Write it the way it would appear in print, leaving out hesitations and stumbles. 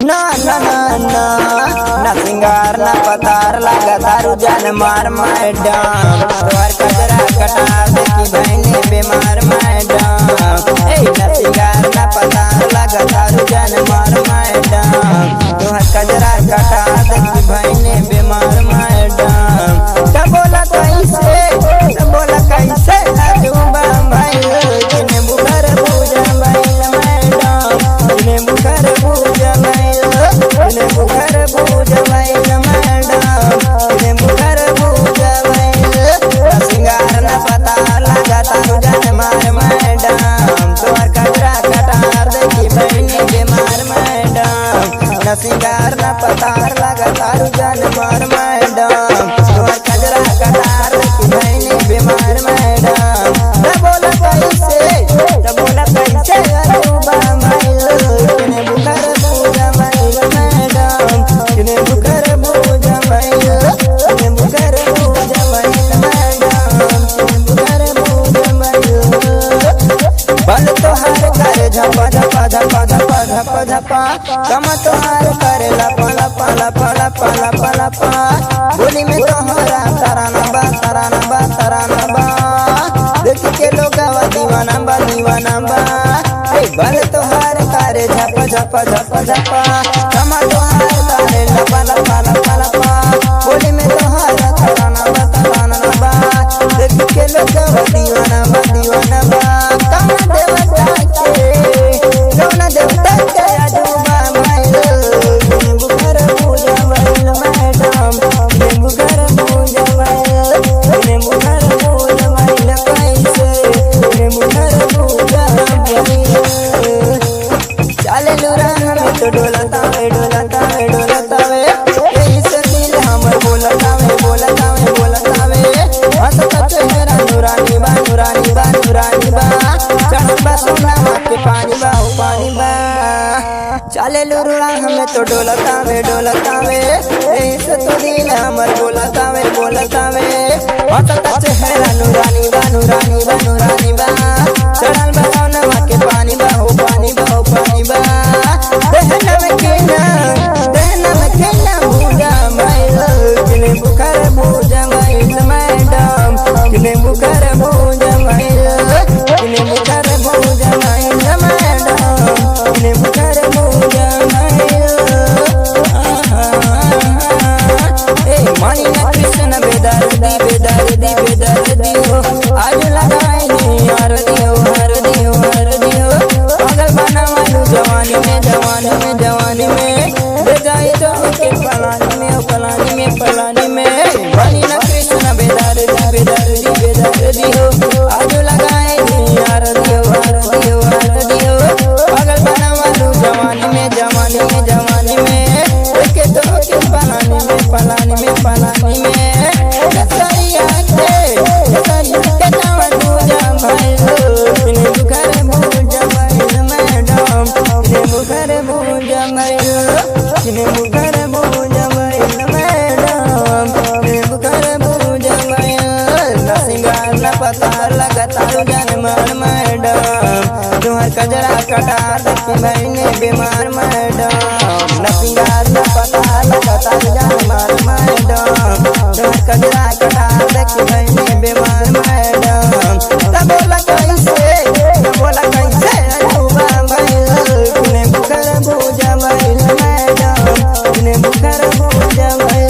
ना ना ना ना ना सिंगार ना पतार लगा दारू जान मार मैडम तोहर कजरा कटार देखी बहने बीमार मैडम ना सिंगार ना पतार लगा दारू जान मार मैडम तोहर कजरा कटार देखी बहने बीमार मैडम कब बोला कैसे अजूबा भाई जिन्हें बुखर पूजा भाई मैडम जिन्हें बुखर पूजा भाई जिन्हें बुखर पूजा भाई मैडम जिन्हें बुखर पूजा भाई सिंगार न पता लगा तारू जान मार मैडम तोहर कजरा कटार देखी बहनी बीमार मैडम न सिंगार न पता लगा तारू जान मार मैडम तोहर कजरा कटार देखी बहनी बीमार मैडम बोला कैसे अजूबा भाई जिन्हें बुखर पूजा भाई मैडम जिन्हें बुखर पूजा भाई जिन्हें बुखर पूजा भाई मैडम जिन्हें बुखर पूजा भाई बल तोहार करे झपा झपा झपा झपा झपा झपा कम तोहार करे लपा लपा लपा लपा लपा लपा बोली में तोहरा तराना बा तराना बा तराना बा देख के लोग दीवाना बा दीवाना बा बल तोहार करे झपा झपा झपा झपा कम तोहार करे लपा लपा लपा लपा बोली में तोहरा तराना बा देख के लोग दीवाना बा कम देवता के अजूबा भाई जिन्हें बुखर पूजा भाई मैडम जिन्हें बुखर पूजा भाई जिन्हें बुखर पूजा भाई कैसे जिन्हें बुखर पूजा भाई चले लुरा हमें तो डोलता वे यही से दिल हमर बोलता वे हंसता चेहरा नूरानी बा चढ़ बा सोना के पानी बा चले लुरा हमें तो डोलता वे यही से तो दिल हमर बोलता वे हंसता चेहरा नूरानी बा चढ़ल बा सोना के पानी बा दहना में केना भूजा भाई जिन्हें बुखर भूजा भाई मैडम जिन्हें बुखर भूजा भाई जिन्हें बुखर भूजा भाई मैडम जिन्हें बुखर भूजा भाई मानी न कृष्ण बेदर्दी हो आज लगाई हर दियो पागल बना वालू जवानी में दे जाए तो के पलानी में मानी न कृष्ण बेदर्दी हो आज लगाए हर दियो पागल बना वालू जवानी में के तो के पलानी में सरिया के नाम पूजा भाई जिन्हें बुखर पूजा भाई मैडम जिन्हें बुखर पूजा भाई जिन्हें बुखर पूजा भाई मैडम जिन्हें बुखर पूजा भाई न सिंगार न पतार लगा तारू जान मार मैडम तोहर कजरा कटार देखी बहने बीमार मैडम न सिंगार न पतार लगा तारू जान मार मैडम तोहर कजरा कटार देखी बहने बीमार मैडम तब बोला कैसे अजूबा भाई जिन्हें बुखर पूजा भाई मैडम जिन्हें बुखर पूजा भाई